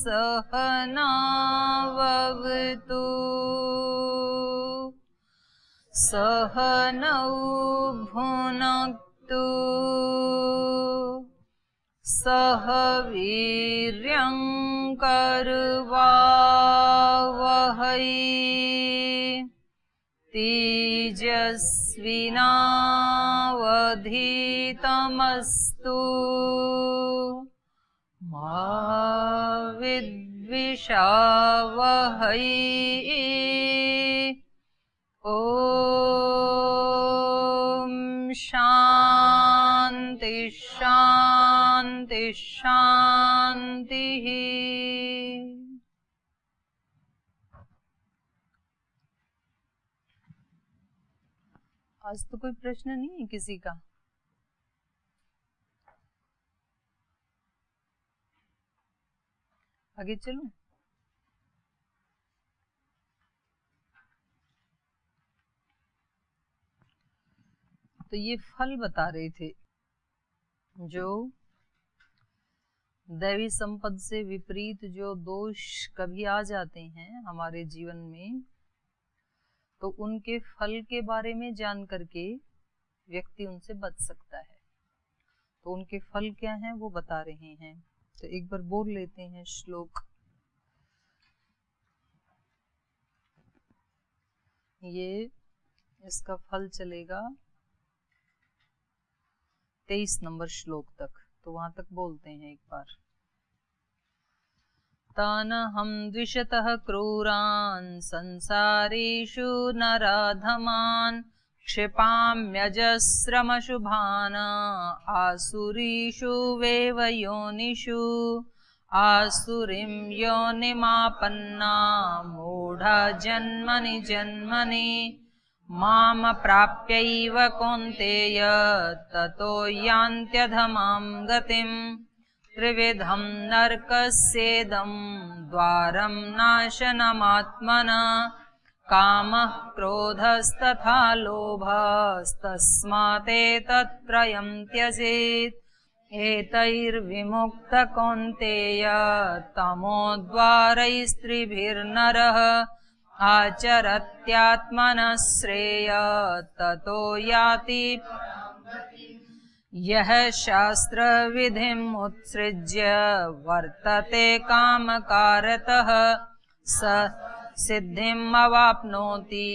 सहनाववतु सहनौ भुनक्तु सह वीर्यं करवावहै तेजस्विनावधीतमस्तु मा विद्विषावहै ॐ शान्ति शान्ति शान्तिः। आज तो कोई प्रश्न नहीं है किसी का? आगे चलूं? तो ये फल बता रहे थे जो दैवी संपद से विपरीत जो दोष कभी आ जाते हैं हमारे जीवन में, तो उनके फल के बारे में जान करके व्यक्ति उनसे बच सकता है। तो उनके फल क्या हैं वो बता रहे हैं। तो एक बार बोल लेते हैं श्लोक। ये इसका फल चलेगा 23 नंबर श्लोक तक, तो वहां तक बोलते हैं एक बार। तानहं द्विषतः क्रूरान् संसारेषु नराधमान् क्षिपाम्यजस्रमशुभान् आसुरीषु वेव योनिषु आसुरीं योनिमापन्ना मूढा जन्मनि जन्मनि मामप्राप्यैव कौन्तेय ततो यान्त्यधमां गतिम् त्रिविधं नरकस्येदं द्वारं नाशनमात्मना कामः क्रोधस्तथा लोभस्तस्मादेतत्त्रयं त्यजेत् एतैर्विमुक्तः कौन्तेय तमोद्वारैस्त्रिभिर्नरः आचरत्यात्मनः श्रेय ततो याति यः शास्त्रविधिम् उत्सृज्य वर्तते कामकारतः स सिद्धिम् अवाप्नोति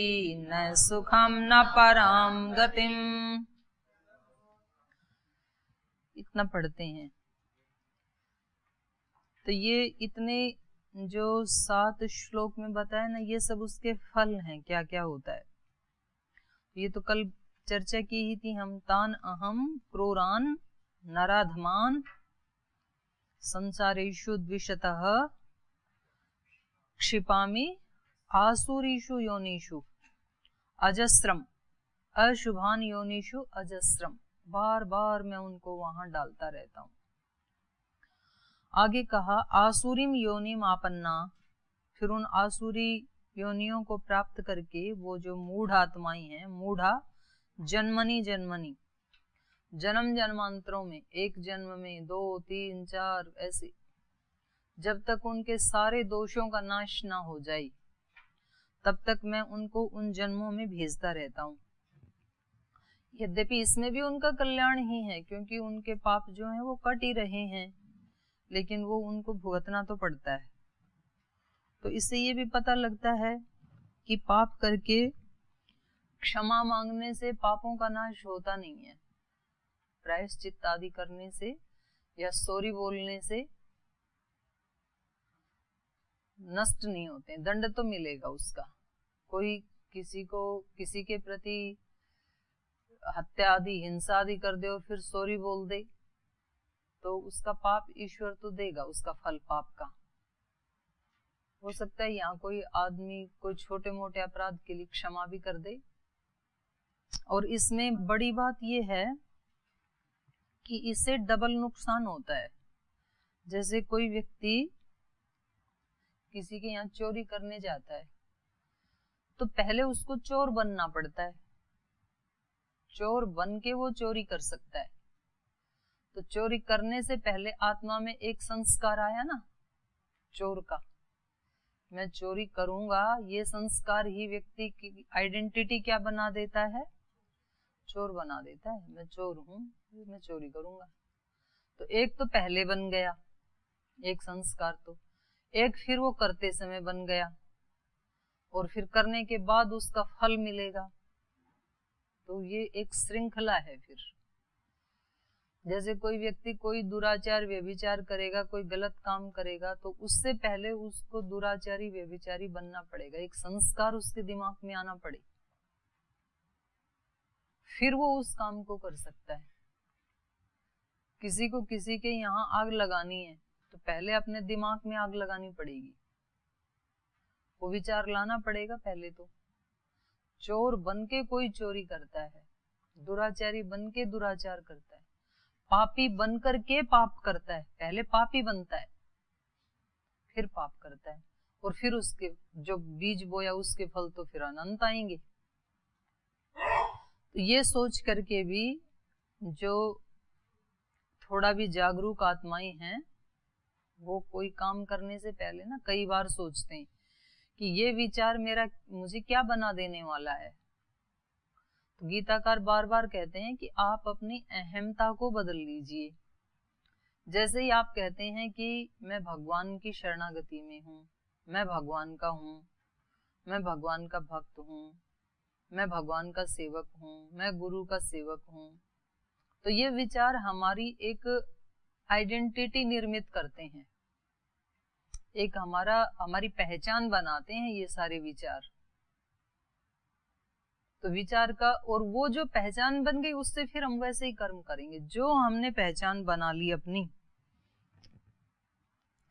न सुखं न परां गतिम्। इतना पढ़ते हैं। तो ये इतने जो 7 श्लोक में बताया ना, ये सब उसके फल हैं, क्या क्या होता है। ये तो कल चर्चा की ही थी हम। तान अहम क्रूरान नराधमान संसारेषु द्विषतः क्षिपामि आसुरीषु योनिषु अजस्रम अशुभान योनिषु अजस्रम। बार बार मैं उनको वहां डालता रहता हूं। आगे कहा आसुरीम योनिम आपन्ना, फिर उन आसुरी योनियों को प्राप्त करके वो जो मूढ़ आत्माएं हैं, मूढ़ा जन्मनी जन्मनी, जन्म जन्मांतरों में, एक जन्म में 2 3 4 ऐसे, जब तक उनके सारे दोषों का नाश ना हो जाए तब तक मैं उनको उन जन्मों में भेजता रहता हूँ। यद्यपि इसमें भी उनका कल्याण ही है, क्योंकि उनके पाप जो हैं वो कट ही रहे हैं, लेकिन वो उनको भुगतना तो पड़ता है। तो इससे ये भी पता लगता है कि पाप करके क्षमा मांगने से पापों का नाश होता नहीं है। प्रायश्चित्त आदि करने से या सॉरी बोलने से नष्ट नहीं होते, दंड तो मिलेगा उसका। कोई किसी को किसी के प्रति हत्या आदि हिंसा आदि कर दे और फिर सॉरी बोल दे, तो उसका पाप ईश्वर तो देगा, उसका फल पाप का। हो सकता है यहाँ कोई आदमी कोई छोटे मोटे अपराध के लिए क्षमा भी कर दे। और इसमें बड़ी बात यह है कि इससे डबल नुकसान होता है। जैसे कोई व्यक्ति किसी के यहाँ चोरी करने जाता है, तो पहले उसको चोर बनना पड़ता है। चोर बन के वो चोरी कर सकता है। तो चोरी करने से पहले आत्मा में एक संस्कार आया ना, चोर का। मैं चोरी करूंगा, ये संस्कार ही व्यक्ति की आइडेंटिटी क्या बना देता है? चोर बना देता है। मैं चोर हूं, मैं चोरी करूंगा। तो एक तो पहले बन गया एक संस्कार, तो एक फिर वो करते समय बन गया, और फिर करने के बाद उसका फल मिलेगा। तो ये एक श्रृंखला है। फिर जैसे कोई व्यक्ति कोई दुराचार व्यभिचार करेगा, कोई गलत काम करेगा, तो उससे पहले उसको दुराचारी व्यभिचारी बनना पड़ेगा, एक संस्कार उसके दिमाग में आना पड़े, फिर वो उस काम को कर सकता है। किसी को किसी के यहाँ आग लगानी है तो पहले अपने दिमाग में आग लगानी पड़ेगी, वो विचार लाना पड़ेगा पहले। तो चोर बन के कोई चोरी करता है, दुराचारी बन के दुराचार करता है, पापी बन करके पाप करता है। पहले पापी बनता है, फिर पाप करता है, और फिर उसके जो बीज बोया उसके फल तो फिर अनंत आएंगे। तो ये सोच करके भी जो थोड़ा भी जागरूक आत्माएं हैं, वो कोई काम करने से पहले ना कई बार सोचते हैं कि ये विचार मेरा मुझे क्या बना देने वाला है। तो गीताकार बार बार कहते हैं कि आप अपनी अहमता को बदल लीजिए। जैसे ही आप कहते हैं कि मैं भगवान की शरणागति में हूँ, मैं भगवान का हूँ, मैं भगवान का भक्त हूँ, मैं भगवान का सेवक हूँ, मैं गुरु का सेवक हूँ, तो ये विचार हमारी एक आइडेंटिटी निर्मित करते हैं, एक हमारी पहचान बनाते हैं ये सारे विचार। तो विचार का, और वो जो पहचान बन गई उससे फिर हम वैसे ही कर्म करेंगे। जो हमने पहचान बना ली अपनी,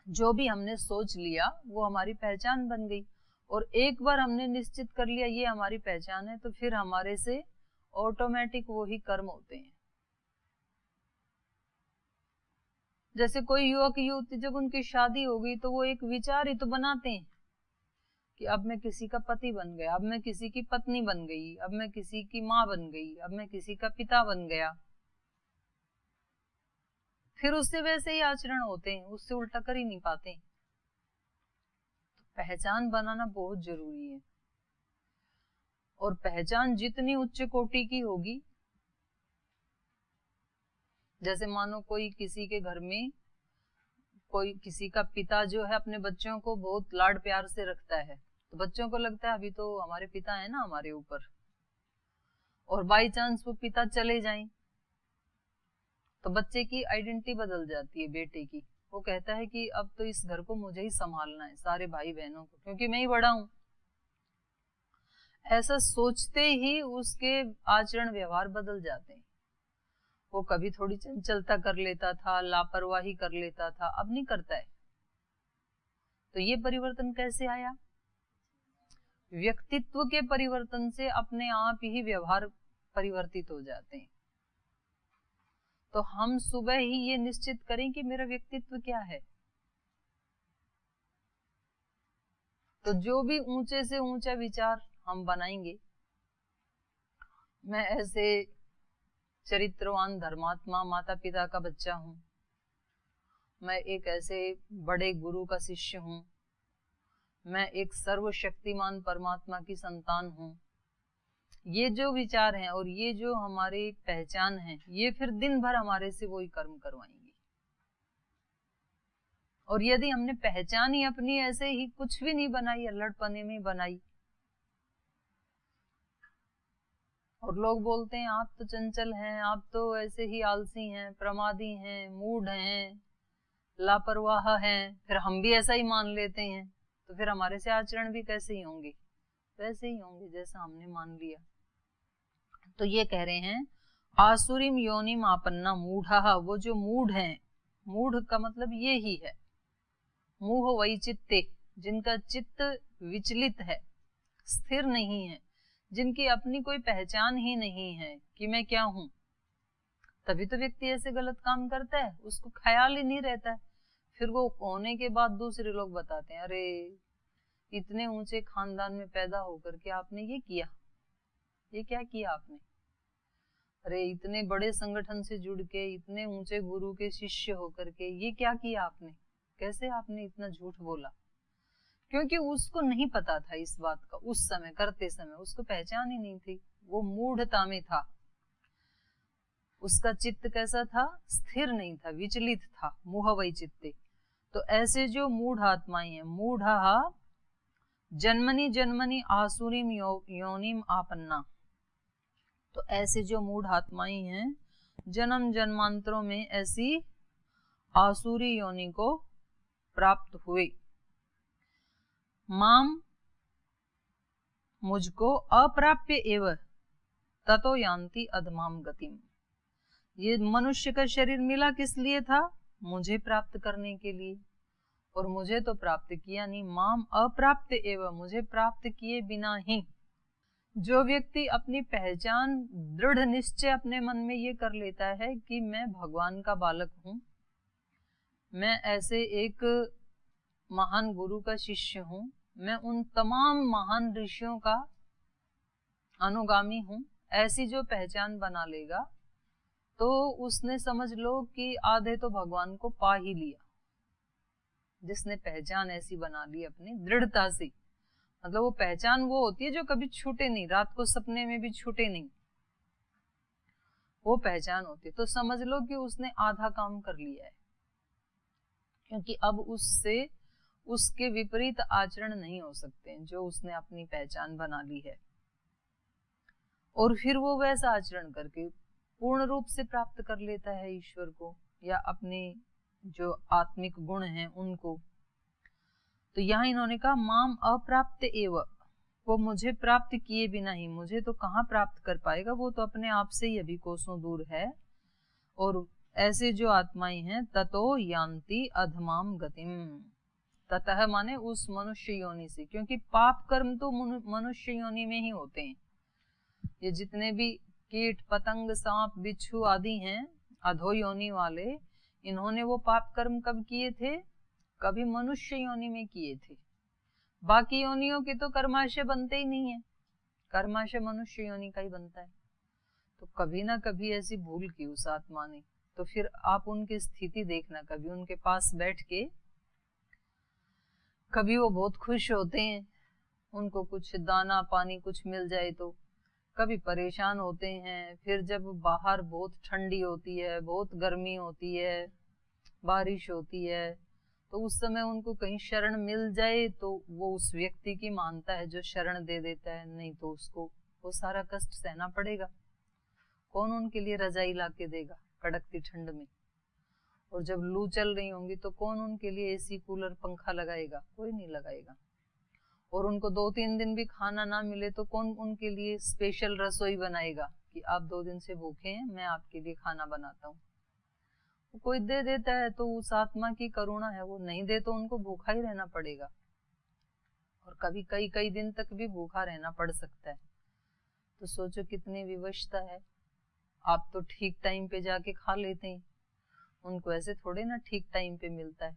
जो भी हमने सोच लिया वो हमारी पहचान बन गई, और एक बार हमने निश्चित कर लिया ये हमारी पहचान है, तो फिर हमारे से ऑटोमेटिक वो ही कर्म होते हैं। जैसे कोई युवक युवती जब उनकी शादी हो गई तो वो एक विचार ही तो बनाते हैं कि अब मैं किसी का पति बन गया, अब मैं किसी की पत्नी बन गई, अब मैं किसी की माँ बन गई, अब मैं किसी का पिता बन गया। फिर उससे वैसे ही आचरण होते हैं, उससे उल्टा कर ही नहीं पाते। तो पहचान बनाना बहुत जरूरी है, और पहचान जितनी उच्च कोटि की होगी, जैसे मानो कोई किसी के घर में कोई किसी का पिता जो है अपने बच्चों को बहुत लाड प्यार से रखता है, तो बच्चों को लगता है अभी तो हमारे पिता है ना हमारे ऊपर, और बाई चांस वो पिता चले जाएं तो बच्चे की आइडेंटिटी बदल जाती है बेटे की। वो कहता है कि अब तो इस घर को मुझे ही संभालना है, सारे भाई बहनों को, क्योंकि मैं ही बड़ा हूं। ऐसा सोचते ही उसके आचरण व्यवहार बदल जाते हैं। वो कभी थोड़ी चंचलता कर लेता था, लापरवाही कर लेता था, अब नहीं करता है। तो ये परिवर्तन कैसे आया? व्यक्तित्व के परिवर्तन से अपने आप ही व्यवहार परिवर्तित हो जाते हैं। तो हम सुबह ही ये निश्चित करें कि मेरा व्यक्तित्व क्या है। तो जो भी ऊंचे से ऊंचा विचार हम बनाएंगे, मैं ऐसे चरित्रवान धर्मात्मा माता पिता का बच्चा हूं, मैं एक ऐसे बड़े गुरु का शिष्य हूं, मैं एक सर्वशक्तिमान परमात्मा की संतान हूं, ये जो विचार हैं और ये जो हमारी पहचान है, ये फिर दिन भर हमारे से वही कर्म करवाएंगे। और यदि हमने पहचान ही अपनी ऐसे ही कुछ भी नहीं बनाई, अल्लड़पने में बनाई, और लोग बोलते हैं आप तो चंचल हैं, आप तो ऐसे ही आलसी हैं, प्रमादी हैं, मूढ़ हैं, लापरवाह हैं, फिर हम भी ऐसा ही मान लेते हैं, तो फिर हमारे से आचरण भी कैसे ही होंगे? वैसे ही होंगे जैसा हमने मान लिया। तो ये कह रहे हैं आसुरीम योनिम आपन्ना मूढ़ा, वो जो मूढ़ हैं, मूढ़ का मतलब ये ही है, मूढ़ वैचित्ते, जिनका चित्त विचलित है, स्थिर नहीं है, जिनकी अपनी कोई पहचान ही नहीं है कि मैं क्या हूं। तभी तो व्यक्ति ऐसे गलत काम करता है, उसको ख्याल ही नहीं रहता है। फिर वो होने के बाद दूसरे लोग बताते हैं, अरे इतने ऊंचे खानदान में पैदा होकर के आपने ये किया, ये क्या किया आपने? अरे इतने बड़े संगठन से जुड़ के, इतने ऊंचे गुरु के शिष्य होकर के ये क्या किया आपने? कैसे आपने इतना झूठ बोला? क्योंकि उसको नहीं पता था इस बात का, उस समय करते समय उसको पहचान ही नहीं थी, वो मूढ़ता में था। उसका चित्त कैसा था? स्थिर नहीं था, विचलित था, मोहवई चित्ते। तो ऐसे जो मूढ़ आत्माएं हैं, मूढ़ा जन्मनि जन्मनि आसुरीम योनिम आपन्ना, तो ऐसे जो मूढ़ आत्माएं हैं जन्म जन्मांतरों में ऐसी आसुरी योनि को प्राप्त हुए। माम, मुझको अप्राप्य एव ततो यान्ति अधमाम गतिम। ये मनुष्य का शरीर मिला किस लिए था? मुझे प्राप्त करने के लिए, और मुझे तो प्राप्त किया नहीं। माम अप्राप्त एव, मुझे प्राप्त किए बिना ही। जो व्यक्ति अपनी पहचान, दृढ़ निश्चय अपने मन में ये कर लेता है कि मैं भगवान का बालक हूं, मैं ऐसे एक महान गुरु का शिष्य हूं, मैं उन तमाम महान ऋषियों का अनुगामी हूं, ऐसी जो पहचान बना लेगा तो उसने समझ लो कि आधे तो भगवान को पा ही लिया। जिसने पहचान ऐसी बना ली अपनी दृढ़ता से, मतलब वो पहचान वो होती है जो कभी छूटे नहीं, रात को सपने में भी छूटे नहीं, वो पहचान होती है। तो समझ लो कि उसने आधा काम कर लिया है, क्योंकि अब उससे उसके विपरीत आचरण नहीं हो सकते जो उसने अपनी पहचान बना ली है। और फिर वो वैसा आचरण करके पूर्ण रूप से प्राप्त कर लेता है ईश्वर को या अपने जो आत्मिक गुण हैं उनको। तो यहाँ इन्होंने कहा माम अप्राप्त एव, वो मुझे प्राप्त किए बिना ही, मुझे तो कहाँ प्राप्त कर पाएगा, वो तो अपने आप से ही अभी कोसों दूर है। और ऐसे जो आत्माएं हैं ततो यान्ति अधमाम गतिम, ततः माने उस मनुष्य योनि से, क्योंकि पाप कर्म तो मनुष्य योनि में ही होते हैं। ये जितने भी कीट पतंग सांप बिच्छू आदि हैं अधो योनि वाले, इन्होंने वो पाप कर्म कब किए थे? कभी मनुष्य योनि में किए थे। बाकी योनियों के तो कर्माशय बनते ही नहीं है, कर्माशय मनुष्य योनि का ही बनता है। तो कभी ना कभी ऐसी भूल की उस आत्मा ने, तो फिर आप उनकी स्थिति देखना, कभी उनके पास बैठ के, कभी वो बहुत खुश होते हैं, उनको कुछ दाना पानी कुछ मिल जाए तो, कभी परेशान होते हैं। फिर जब बाहर बहुत ठंडी होती है, बहुत गर्मी होती है, बारिश होती है, तो उस समय उनको कहीं शरण मिल जाए तो वो उस व्यक्ति की मानता है जो शरण दे देता है, नहीं तो उसको वो सारा कष्ट सहना पड़ेगा। कौन उनके लिए रजाई ला के देगा कड़कती ठंड में? और जब लू चल रही होंगी तो कौन उनके लिए एसी कूलर पंखा लगाएगा? कोई नहीं लगाएगा। और उनको 2-3 दिन भी खाना ना मिले तो कौन उनके लिए स्पेशल रसोई बनाएगा कि आप 2 दिन से भूखे हैं, मैं आपके लिए खाना बनाता हूँ? कोई दे देता है तो उस आत्मा की करुणा है, वो नहीं दे तो उनको भूखा ही रहना पड़ेगा, और कभी कई दिन तक भी भूखा रहना पड़ सकता है। तो सोचो कितनी विवशता है। आप तो ठीक टाइम पे जाके खा लेते हैं, उनको ऐसे थोड़े ना ठीक टाइम पे मिलता है।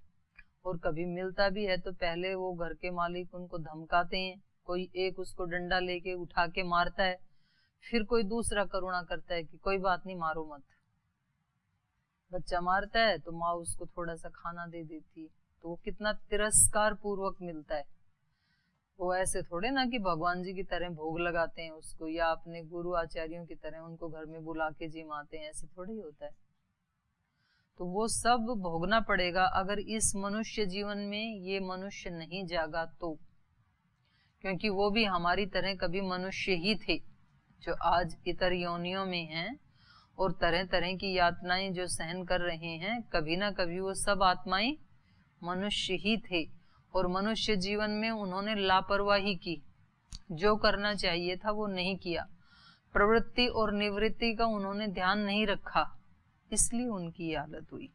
और कभी मिलता भी है तो पहले वो घर के मालिक उनको धमकाते हैं, कोई एक उसको डंडा लेके उठा के मारता है, फिर कोई दूसरा करुणा करता है कि कोई बात नहीं मारो मत। बच्चा मारता है तो माँ उसको थोड़ा सा खाना दे देती है, तो वो कितना तिरस्कार पूर्वक मिलता है। वो ऐसे थोड़े ना कि भगवान जी की तरह भोग लगाते हैं उसको, या अपने गुरु आचार्यों की तरह उनको घर में बुला के जिमाते हैं, ऐसे थोड़े ही होता है। तो वो सब भोगना पड़ेगा अगर इस मनुष्य जीवन में ये मनुष्य नहीं जागा तो, क्योंकि वो भी हमारी तरह कभी मनुष्य ही थे जो आज इतर योनियों में हैं और तरह तरह की यातनाएं जो सहन कर रहे हैं। कभी ना कभी वो सब आत्माएं मनुष्य ही थे, और मनुष्य जीवन में उन्होंने लापरवाही की, जो करना चाहिए था वो नहीं किया, प्रवृत्ति और निवृत्ति का उन्होंने ध्यान नहीं रखा, इसलिए उनकी हालत हुई।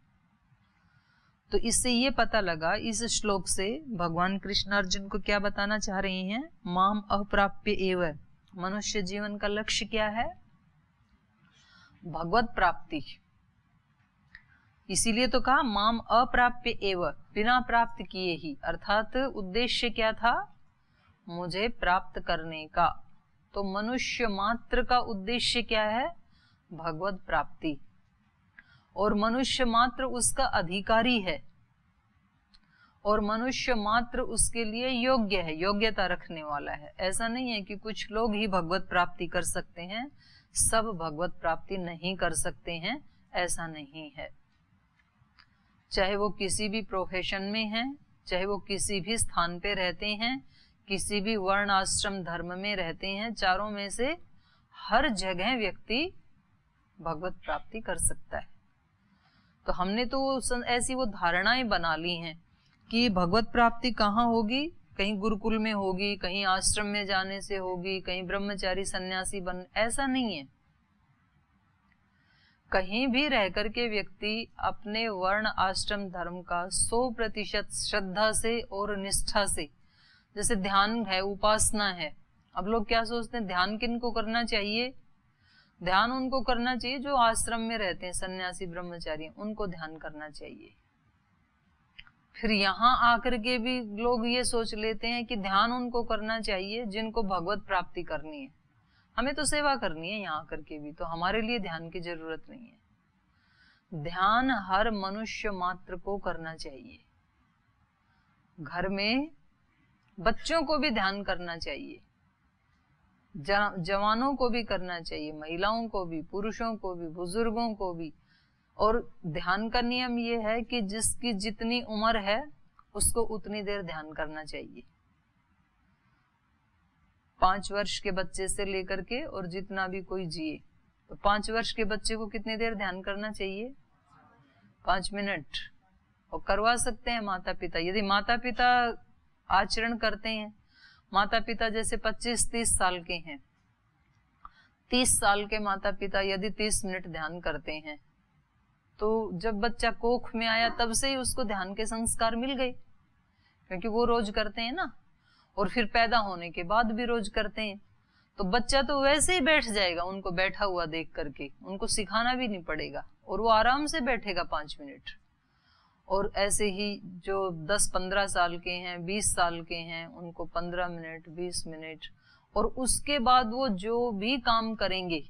तो इससे ये पता लगा, इस श्लोक से भगवान कृष्ण अर्जुन को क्या बताना चाह रहे हैं? माम अप्राप्य एव, मनुष्य जीवन का लक्ष्य क्या है? भगवत प्राप्ति। इसीलिए तो कहा माम अप्राप्य एव, बिना प्राप्त किए ही, अर्थात उद्देश्य क्या था? मुझे प्राप्त करने का। तो मनुष्य मात्र का उद्देश्य क्या है? भगवत प्राप्ति। और मनुष्य मात्र उसका अधिकारी है। और मनुष्य मात्र उसके लिए योग्य है, योग्यता रखने वाला है। ऐसा नहीं है कि कुछ लोग ही भगवत प्राप्ति कर सकते हैं, सब भगवत प्राप्ति नहीं कर सकते हैं, ऐसा नहीं है। चाहे वो किसी भी प्रोफेशन में हैं, चाहे वो किसी भी स्थान पे रहते हैं, किसी भी वर्ण आश्रम धर्म में रहते हैं, चारों में से हर जगह व्यक्ति भगवत प्राप्ति कर सकता है। तो हमने तो ऐसी वो धारणाएं बना ली हैं कि भगवत प्राप्ति कहाँ होगी, कहीं गुरुकुल में होगी, कहीं आश्रम में जाने से होगी, कहीं ब्रह्मचारी सन्यासी बन, ऐसा नहीं है। कहीं भी रह करके व्यक्ति अपने वर्ण आश्रम धर्म का 100% श्रद्धा से और निष्ठा से, जैसे ध्यान है, उपासना है। अब लोग क्या सोचते हैं, ध्यान किनको करना चाहिए? ध्यान उनको करना चाहिए जो आश्रम में रहते हैं, सन्यासी ब्रह्मचारी, उनको ध्यान करना चाहिए। फिर यहाँ आकर के भी लोग ये सोच लेते हैं कि ध्यान उनको करना चाहिए जिनको भगवत प्राप्ति करनी है, हमें तो सेवा करनी है यहाँ आकर के भी, तो हमारे लिए ध्यान की जरूरत नहीं है। ध्यान हर मनुष्य मात्र को करना चाहिए। घर में बच्चों को भी ध्यान करना चाहिए, जवानों को भी करना चाहिए, महिलाओं को भी, पुरुषों को भी, बुजुर्गों को भी। और ध्यान का नियम ये है कि जिसकी जितनी उम्र है उसको उतनी देर ध्यान करना चाहिए। 5 वर्ष के बच्चे से लेकर के और जितना भी कोई जिए, तो 5 वर्ष के बच्चे को कितनी देर ध्यान करना चाहिए? 5 मिनट। और करवा सकते हैं माता पिता, यदि माता पिता आचरण करते हैं। माता पिता जैसे 25-30 साल के हैं, 30 साल के माता पिता यदि 30 मिनट ध्यान करते हैं, तो जब बच्चा कोख में आया तब से ही उसको ध्यान के संस्कार मिल गए, क्योंकि वो रोज करते हैं ना, और फिर पैदा होने के बाद भी रोज करते हैं। तो बच्चा तो वैसे ही बैठ जाएगा उनको बैठा हुआ देख करके, उनको सिखाना भी नहीं पड़ेगा और वो आराम से बैठेगा 5 मिनट। और ऐसे ही जो 10-15 साल के हैं, 20 साल के हैं, उनको 15 मिनट, 20 मिनट, और उसके बाद वो जो भी काम करेंगे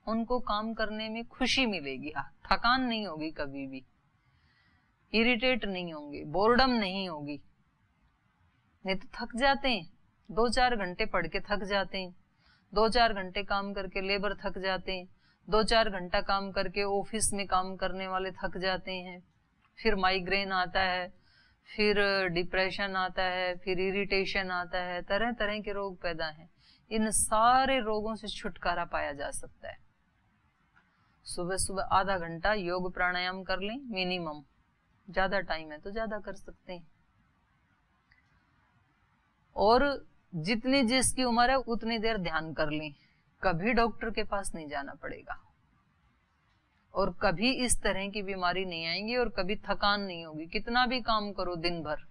उनको काम करने में खुशी मिलेगी, थकान नहीं होगी, कभी भी इरिटेट नहीं होंगे, बोर्डम नहीं होगी। नहीं तो थक जाते हैं, 2-4 घंटे पढ़ के थक जाते हैं, 2-4 घंटे काम करके लेबर थक जाते हैं, 2-4 घंटा काम करके ऑफिस में काम करने वाले थक जाते हैं, फिर माइग्रेन आता है, फिर डिप्रेशन आता है, फिर इरिटेशन आता है, तरह तरह के रोग पैदा हैं। इन सारे रोगों से छुटकारा पाया जा सकता है। सुबह सुबह आधा घंटा योग प्राणायाम कर लें मिनिमम, ज्यादा टाइम है तो ज्यादा कर सकते हैं। और जितनी जिसकी उम्र है उतनी देर ध्यान कर लें, कभी डॉक्टर के पास नहीं जाना पड़ेगा, और कभी इस तरह की बीमारी नहीं आएंगी, और कभी थकान नहीं होगी, कितना भी काम करो दिन भर।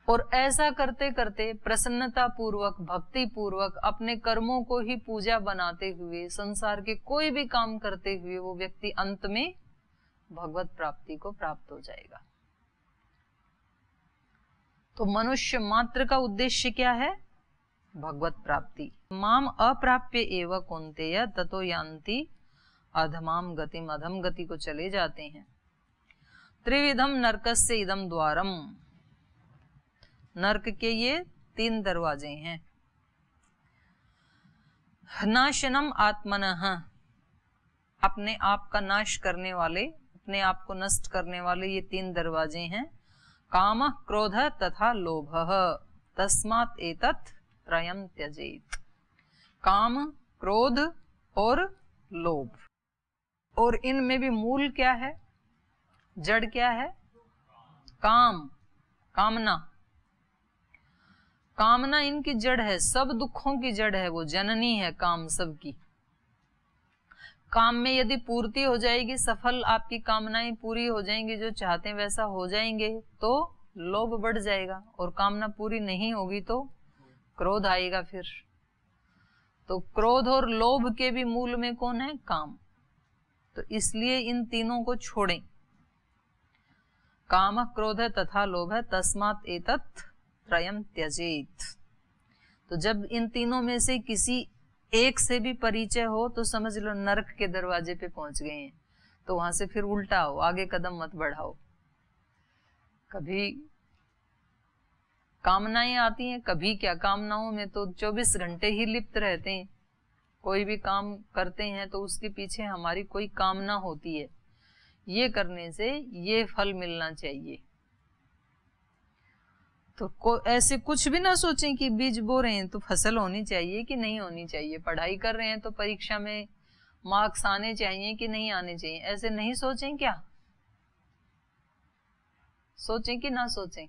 और ऐसा करते करते प्रसन्नता पूर्वक, भक्ति पूर्वक अपने कर्मों को ही पूजा बनाते हुए, संसार के कोई भी काम करते हुए वो व्यक्ति अंत में भगवत प्राप्ति को प्राप्त हो जाएगा। तो मनुष्य मात्र का उद्देश्य क्या है? भगवत प्राप्ति। माम अप्राप्य एव कौन्तेय ततो यान्ति अधमाम गतिम, अधम गति को चले जाते हैं। त्रिविधम नरकस्य इदम द्वारम, नरक के ये 3 दरवाजे हैं। नाशनम आत्मनः, अपने आप का नाश करने वाले, अपने आप को नष्ट करने वाले ये 3 दरवाजे हैं। काम, क्रोध तथा लोभ, तस्मात् एतत् त्रयं त्यजेत। काम, क्रोध और लोभ। और इनमें भी मूल क्या है, जड़ क्या है? काम, कामना। कामना इनकी जड़ है, सब दुखों की जड़ है, वो जननी है काम सबकी। काम में यदि पूर्ति हो जाएगी, सफल आपकी कामनाएं पूरी हो जाएंगी, जो चाहते हैं वैसा हो जाएंगे, तो लोभ बढ़ जाएगा, और कामना पूरी नहीं होगी तो क्रोध आएगा फिर। तो क्रोध और लोभ के भी मूल में कौन है? काम। तो इसलिए इन तीनों को छोड़ें। काम, क्रोध तथा लोभ, तस्मात् एतत् त्रयं त्यजेत। तो जब इन तीनों में से किसी एक से भी परिचय हो तो समझ लो नरक के दरवाजे पे पहुंच गए हैं। तो वहां से फिर उल्टा हो, आगे कदम मत बढ़ाओ। कभी कामनाएं आती हैं, कभी क्या, कामनाओं में तो 24 घंटे ही लिप्त रहते हैं। कोई भी काम करते हैं तो उसके पीछे हमारी कोई कामना होती है, ये करने से ये फल मिलना चाहिए। तो ऐसे कुछ भी ना सोचें कि बीज बो रहे हैं तो फसल होनी चाहिए कि नहीं होनी चाहिए, पढ़ाई कर रहे हैं तो परीक्षा में मार्क्स आने चाहिए कि नहीं आने चाहिए, ऐसे नहीं सोचें क्या? सोचें कि ना सोचें?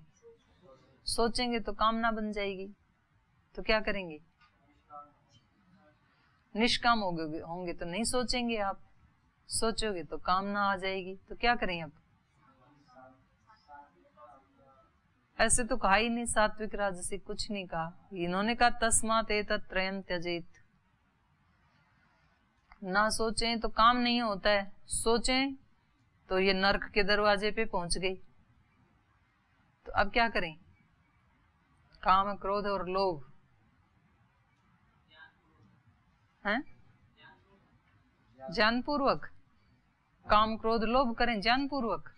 सोचेंगे तो कामना बन जाएगी, तो क्या करेंगे? निष्काम होंगे तो नहीं सोचेंगे आप, सोचोगे तो कामना आ जाएगी, तो क्या करें अब? ऐसे तो कहा ही नहीं, सात्विक राजसिक कुछ नहीं कहा, इन्होंने कहा तस्मात् एतत् त्रयम् त्यजेत्। ना सोचें तो काम नहीं होता है, सोचें तो ये नर्क के दरवाजे पे पहुंच गई। तो अब क्या करें? काम, क्रोध और लोभ हैं, ज्ञानपूर्वक काम, क्रोध, लोभ करें ज्ञानपूर्वक।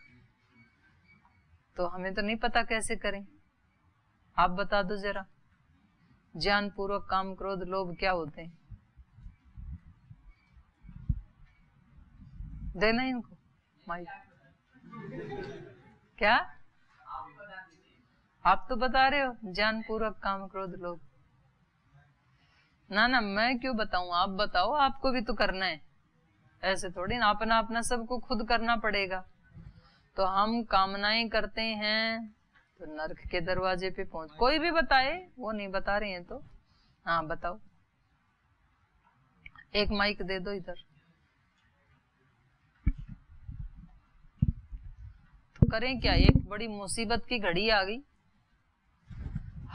तो हमें तो नहीं पता कैसे करें, आप बता दो जरा, ज्ञानपूर्वक काम, क्रोध, लोभ क्या होते हैं? देना इनको माइक। क्या आप तो बता रहे हो ज्ञानपूर्वक काम, क्रोध, लोभ? ना ना, मैं क्यों बताऊं, आप बताओ, आपको भी तो करना है, ऐसे थोड़ी ना अपना अपना सबको खुद करना पड़ेगा। तो हम कामनाएं करते हैं तो नरक के दरवाजे पे पहुंच, कोई भी बताए, वो नहीं बता रहे हैं तो हाँ बताओ, एक माइक दे दो इधर। तो करें क्या, एक बड़ी मुसीबत की घड़ी आ गई,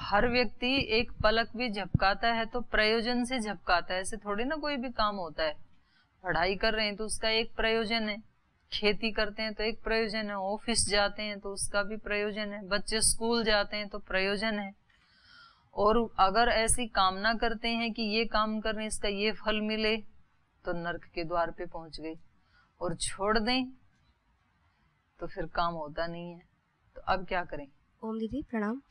हर व्यक्ति एक पलक भी झपकाता है तो प्रयोजन से झपकाता है, ऐसे थोड़ी ना कोई भी काम होता है। पढ़ाई कर रहे हैं तो उसका एक प्रयोजन है, खेती करते हैं तो एक प्रयोजन है, ऑफिस जाते हैं तो उसका भी प्रयोजन है, बच्चे स्कूल जाते हैं तो प्रयोजन है। और अगर ऐसी कामना करते हैं कि ये काम करने इसका ये फल मिले, तो नरक के द्वार पे पहुंच गए, और छोड़ दें तो फिर काम होता नहीं है। तो अब क्या करें? ओम दीदी प्रणाम।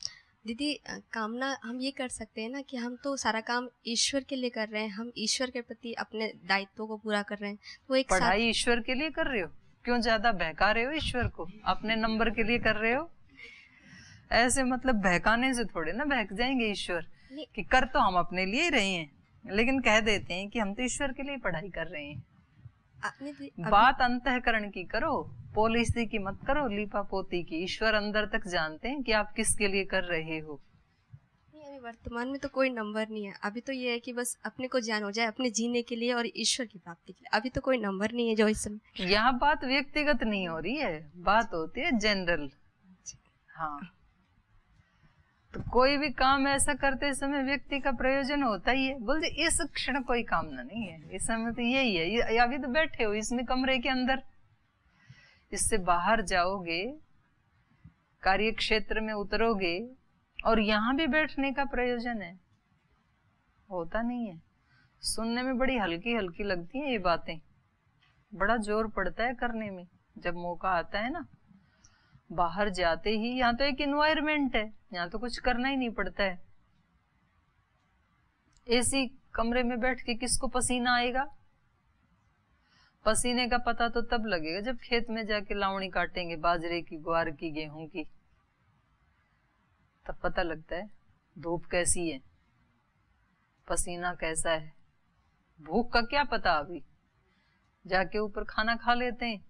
दीदी, कामना हम ये कर सकते हैं ना कि हम तो सारा काम ईश्वर के लिए कर रहे हैं, हम ईश्वर के प्रति अपने दायित्वों को पूरा कर रहे हैं, तो एक पढ़ाई ईश्वर के लिए कर रहे हो, क्यों ज्यादा बहका रहे हो ईश्वर को? अपने नंबर के लिए कर रहे हो? ऐसे मतलब बहकाने से थोड़े ना बहक जाएंगे ईश्वर, कि कर तो हम अपने लिए ही रहे हैं, लेकिन कह देते हैं कि हम तो ईश्वर के लिए पढ़ाई कर रहे हैं। बात अंतःकरण की करो, पॉलिसी की मत करो, लीपा पोती की। ईश्वर अंदर तक जानते हैं कि आप किसके लिए कर रहे हो। नहीं, अभी वर्तमान में तो कोई नंबर नहीं है, अभी तो ये है कि बस अपने को ज्ञान हो जाए अपने जीने के लिए और ईश्वर की प्राप्ति के लिए, अभी तो कोई नंबर नहीं है जो इस समय। यहाँ बात व्यक्तिगत नहीं हो रही है, बात होती है जनरल। हाँ, तो कोई भी काम ऐसा करते समय व्यक्ति का प्रयोजन होता ही है। बोलते इस क्षण कोई कामना नहीं है, इस समय तो यही है, अभी तो बैठे हो इसमें कमरे के अंदर, इससे बाहर जाओगे, कार्य क्षेत्र में उतरोगे, और यहाँ भी बैठने का प्रयोजन है, होता नहीं है। सुनने में बड़ी हल्की हल्की लगती है ये बातें, बड़ा जोर पड़ता है करने में जब मौका आता है ना। बाहर जाते ही, यहाँ तो एक इन्वायरमेंट है, यहाँ तो कुछ करना ही नहीं पड़ता है। एसी कमरे में बैठ के किसको पसीना आएगा? पसीने का पता तो तब लगेगा जब खेत में जाके लावणी काटेंगे, बाजरे की, ग्वार की, गेहूं की, तब पता लगता है धूप कैसी है, पसीना कैसा है। भूख का क्या पता, अभी जाके ऊपर खाना खा लेते हैं।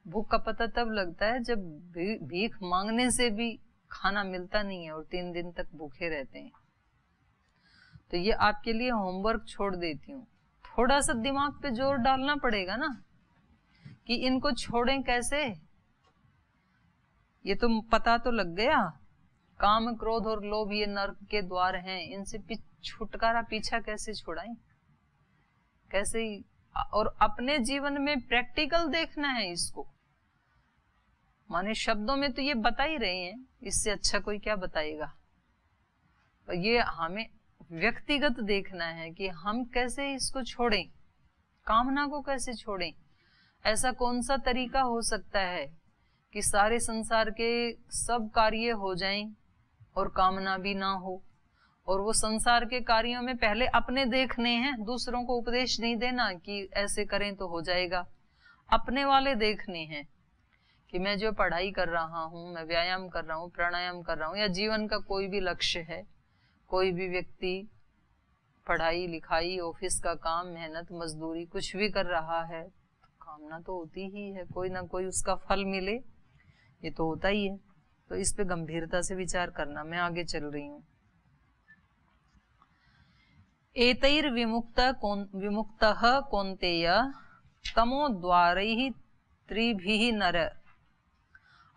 भूख का पता तब लगता है जब भीख मांगने से भी खाना मिलता नहीं है और 3 दिन तक भूखे रहते हैं। तो ये आपके लिए होमवर्क छोड़ देती हूँ, थोड़ा सा दिमाग पे जोर डालना पड़ेगा ना कि इनको छोड़ें कैसे। ये तो पता तो लग गया, काम, क्रोध और लोभ ये नरक के द्वार हैं, इनसे छुटकारा पीछा कैसे छुड़ाएं, कैसे? और अपने जीवन में प्रैक्टिकल देखना है इसको। माने शब्दों में तो ये बता ही रहे हैं, इससे अच्छा कोई क्या बताएगा। ये हमें व्यक्तिगत देखना है कि हम कैसे इसको छोड़ें, कामना को कैसे छोड़ें। ऐसा कौन सा तरीका हो सकता है कि सारे संसार के सब कार्य हो जाएं और कामना भी ना हो, और वो संसार के कार्यों में पहले अपने देखने हैं, दूसरों को उपदेश नहीं देना कि ऐसे करें तो हो जाएगा, अपने वाले देखने हैं कि मैं जो पढ़ाई कर रहा हूँ, मैं व्यायाम कर रहा हूँ, प्राणायाम कर रहा हूँ, या जीवन का कोई भी लक्ष्य है, कोई भी व्यक्ति पढ़ाई लिखाई, ऑफिस का काम, मेहनत मजदूरी कुछ भी कर रहा है, तो कामना तो होती ही है कोई ना कोई उसका फल मिले, ये तो होता ही है। तो इस पे गंभीरता से विचार करना। मैं आगे चल रही हूँ। एतैर विमुक्तः कौन्तेय तमोद्वारैः त्रिभिः नर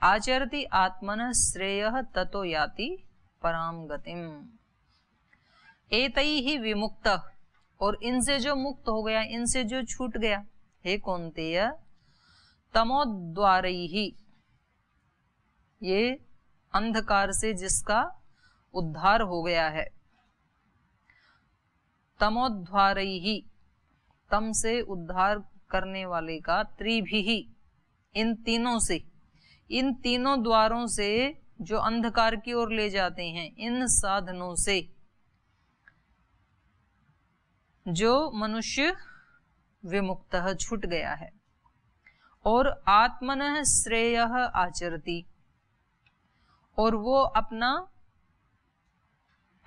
आचरति आत्मनः श्रेयः ततो याति पराम गतिम। एतैः विमुक्तः, और इनसे जो मुक्त हो गया, इनसे जो छूट गया, हे कौन्तेय तमोद्वारैः, ये अंधकार से जिसका उद्धार हो गया है, तमोद्वारैः, तम से उद्धार करने वाले का, त्रिभिः, इन तीनों से, इन तीनों द्वारों से जो अंधकार की ओर ले जाते हैं, इन साधनों से जो मनुष्य विमुक्तः छूट गया है, और आत्मनः श्रेयः आचरति, और वो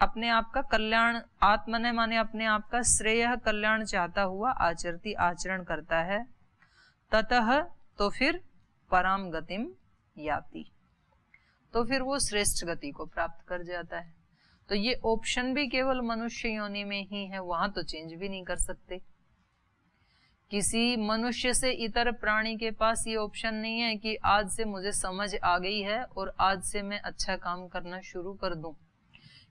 अपने आप का कल्याण, आत्मने माने अपने आप का, श्रेयः कल्याण चाहता हुआ, आचरति आचरण करता है, ततः तो फिर पराम गतिम याति, तो फिर वो श्रेष्ठ गति को प्राप्त कर जाता है। तो ये ऑप्शन भी केवल मनुष्य योनि में ही है, वहां तो चेंज भी नहीं कर सकते। किसी मनुष्य से इतर प्राणी के पास ये ऑप्शन नहीं है कि आज से मुझे समझ आ गई है और आज से मैं अच्छा काम करना शुरू कर दूं,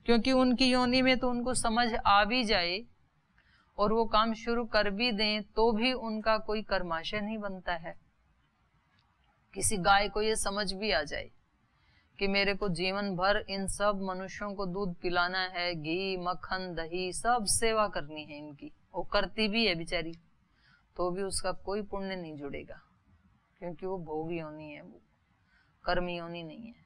क्योंकि उनकी योनि में तो उनको समझ आ भी जाए और वो काम शुरू कर भी दें तो भी उनका कोई कर्माशय नहीं बनता है। किसी गाय को ये समझ भी आ जाए कि मेरे को जीवन भर इन सब मनुष्यों को दूध पिलाना है, घी मक्खन दही सब सेवा करनी है इनकी, वो करती भी है बेचारी, तो भी उसका कोई पुण्य नहीं जुड़ेगा, क्योंकि वो भोग योनि है, वो कर्म योनि नहीं है।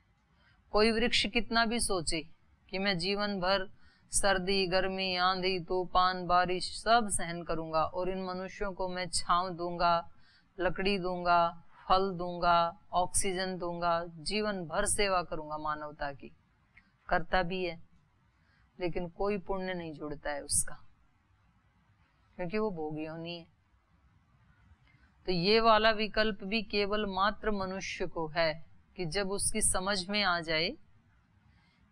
कोई वृक्ष कितना भी सोचे कि मैं जीवन भर सर्दी गर्मी आंधी तूफान बारिश सब सहन करूंगा और इन मनुष्यों को मैं छांव दूंगा, लकड़ी दूंगा, फल दूंगा, ऑक्सीजन दूंगा, जीवन भर सेवा करूंगा मानवता की, करता भी है, लेकिन कोई पुण्य नहीं जुड़ता है उसका, क्योंकि वो भोग योनि है। तो ये वाला विकल्प भी केवल मात्र मनुष्य को है कि जब उसकी समझ में आ जाए,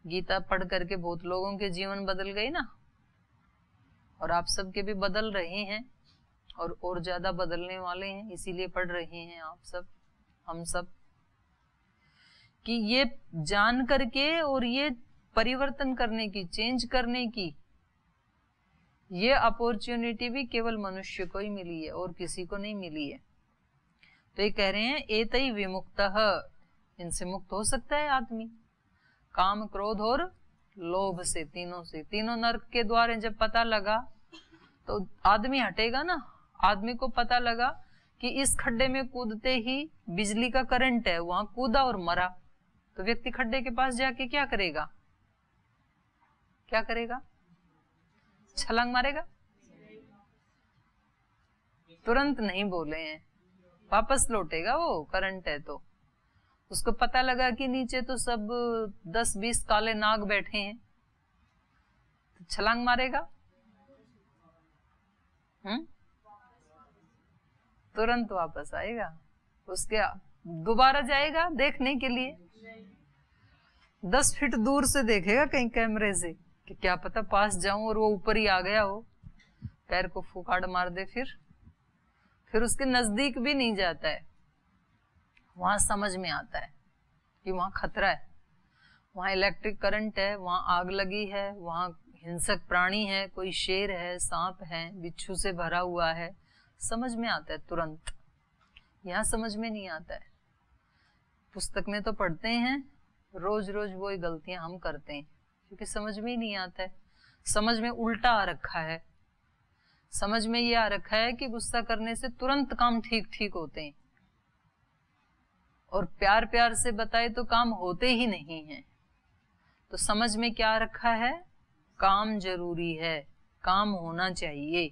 गीता पढ़ करके बहुत लोगों के जीवन बदल गए ना, और आप सबके भी बदल रहे हैं और ज्यादा बदलने वाले हैं, इसीलिए पढ़ रहे हैं आप सब, हम सब, कि ये जान करके और ये परिवर्तन करने की, चेंज करने की ये अपॉर्चुनिटी भी केवल मनुष्य को ही मिली है और किसी को नहीं मिली है। तो ये कह रहे हैं एतै विमुक्तः, इनसे मुक्त हो सकता है आदमी, काम क्रोध और लोभ से, तीनों से, तीनों नरक के द्वार जब पता लगा तो आदमी हटेगा ना। आदमी को पता लगा कि इस खड्डे में कूदते ही बिजली का करंट है, वहां कूदा और मरा, तो व्यक्ति खड्डे के पास जाके क्या करेगा, क्या करेगा, छलांग मारेगा? तुरंत नहीं बोले हैं, वापस लौटेगा, वो करंट है तो। उसको पता लगा कि नीचे तो सब 10-20 काले नाग बैठे हैं, तो छलांग मारेगा? तुरंत वापस आएगा, उसके दोबारा जाएगा देखने के लिए, 10 फीट दूर से देखेगा कहीं कैमरे से कि क्या पता पास जाऊं और वो ऊपर ही आ गया हो, पैर को फुकाड़ मार दे, फिर उसके नजदीक भी नहीं जाता है। वहां समझ में आता है कि वहां खतरा है, वहां इलेक्ट्रिक करंट है, वहां आग लगी है, वहां हिंसक प्राणी है, कोई शेर है, सांप है, बिच्छू से भरा हुआ है, समझ में आता है तुरंत। यहाँ समझ में नहीं आता है। पुस्तक में तो पढ़ते हैं, रोज रोज वही गलतियां हम करते हैं, क्योंकि समझ में ही नहीं आता है। समझ में उल्टा आ रखा है, समझ में ये आ रखा है कि गुस्सा करने से तुरंत काम ठीक ठीक होते हैं, और प्यार प्यार से बताए तो काम होते ही नहीं हैं। तो समझ में क्या रखा है? काम जरूरी है, काम होना चाहिए,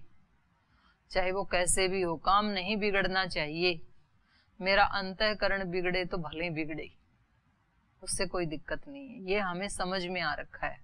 चाहे वो कैसे भी हो, काम नहीं बिगड़ना चाहिए। मेरा अंतःकरण बिगड़े तो भले बिगड़े, उससे कोई दिक्कत नहीं है। ये हमें समझ में आ रखा है।